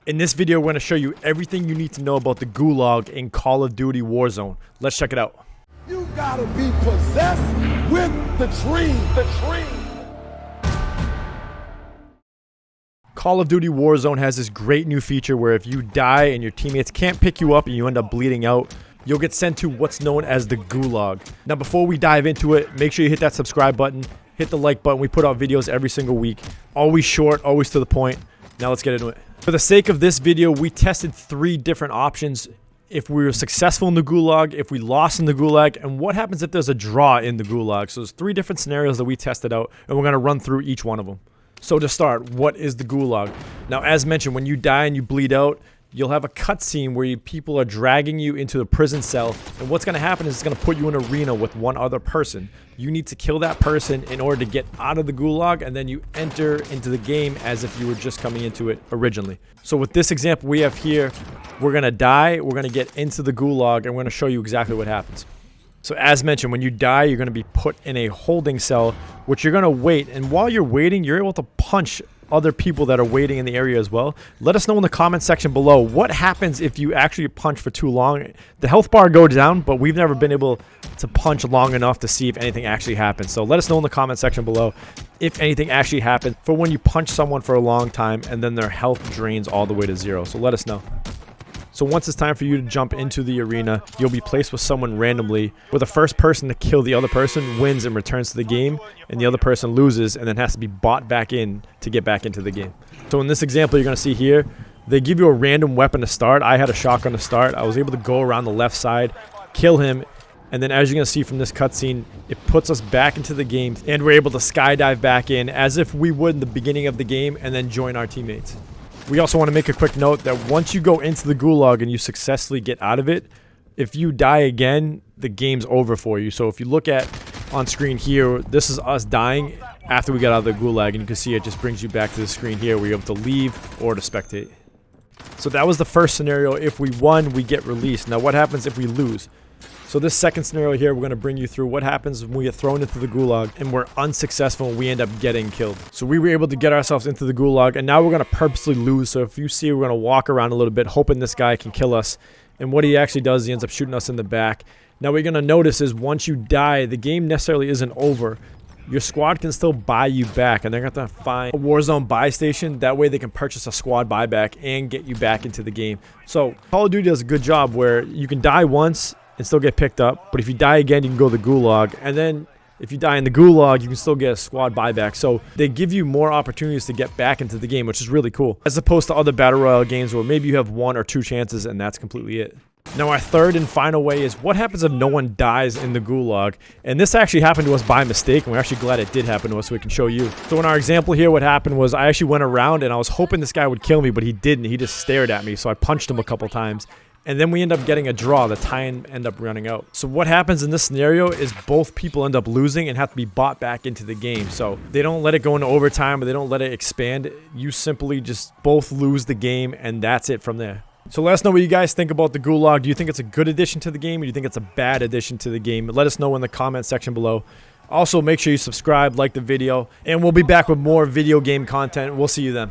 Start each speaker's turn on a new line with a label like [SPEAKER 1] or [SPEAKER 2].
[SPEAKER 1] In this video, we're going to show you everything you need to know about the Gulag in Call of Duty Warzone. Let's check it out.
[SPEAKER 2] You gotta be possessed with the dream.
[SPEAKER 1] Call of Duty Warzone has this great new feature where if you die and your teammates can't pick you up and you end up bleeding out, you'll get sent to what's known as the Gulag. Now, before we dive into it, make sure you hit that subscribe button, hit the like button. We put out videos every single week. Always short, always to the point. Now let's get into it. For the sake of this video, we tested 3 different options. If we were successful in the Gulag, if we lost in the Gulag, and what happens if there's a draw in the Gulag. So there's 3 different scenarios that we tested out, and we're going to run through each one of them. So to start, what is the Gulag? Now, as mentioned, when you die and you bleed out, you'll have a cutscene where people are dragging you into a prison cell, and what's going to happen is it's going to put you in an arena with one other person. You need to kill that person in order to get out of the Gulag, and then you enter into the game as if you were just coming into it originally. So with this example we have here, we're going to die, we're going to get into the Gulag, and we're going to show you exactly what happens. So as mentioned, when you die, you're going to be put in a holding cell, which you're going to wait, and while you're waiting, you're able to punch other people that are waiting in the area as well. Let us know in the comment section below what happens if you actually punch for too long. The health bar goes down, but we've never been able to punch long enough to see if anything actually happens. So let us know in the comment section below if anything actually happens for when you punch someone for a long time and then their health drains all the way to 0. So let us know. So once it's time for you to jump into the arena, you'll be placed with someone randomly, where the first person to kill the other person wins and returns to the game, and the other person loses and then has to be bought back in to get back into the game. So in this example you're going to see here, they give you a random weapon to start. I had a shotgun to start. I was able to go around the left side, kill him, and then as you're going to see from this cutscene, it puts us back into the game, and we're able to skydive back in as if we would in the beginning of the game and then join our teammates. We also want to make a quick note that once you go into the Gulag and you successfully get out of it, if you die again, the game's over for you. So if you look at on screen here, this is us dying after we got out of the Gulag, and you can see it just brings you back to the screen here where you're able to leave or to spectate. So that was the first scenario. If we won, we get released. Now what happens if we lose? So this second scenario here, we're going to bring you through what happens when we get thrown into the Gulag and we're unsuccessful and we end up getting killed. So we were able to get ourselves into the Gulag, and now we're going to purposely lose. So if you see, we're going to walk around a little bit hoping this guy can kill us. And what he actually does, he ends up shooting us in the back. Now what you're going to notice is once you die, the game necessarily isn't over. Your squad can still buy you back, and they're going to have to find a Warzone buy station. That way they can purchase a squad buyback and get you back into the game. So Call of Duty does a good job where you can die once and still get picked up, but if you die again, you can go to the Gulag, and then if you die in the Gulag, you can still get a squad buyback. So they give you more opportunities to get back into the game, which is really cool, as opposed to other battle royale games where maybe you have 1 or 2 chances and that's completely it. Now our third and final way is what happens if no one dies in the Gulag. And this actually happened to us by mistake, and we're actually glad it did happen to us so we can show you. So in our example here, what happened was I actually went around and I was hoping this guy would kill me, but he didn't. He just stared at me, so I punched him a couple times. And then we end up getting a draw. The time end up running out. So what happens in this scenario is both people end up losing and have to be bought back into the game. So they don't let it go into overtime, or they don't let it expand. You simply just both lose the game, and that's it from there. So let us know what you guys think about the Gulag. Do you think it's a good addition to the game, or do you think it's a bad addition to the game? Let us know in the comment section below. Also, make sure you subscribe, like the video, and we'll be back with more video game content. We'll see you then.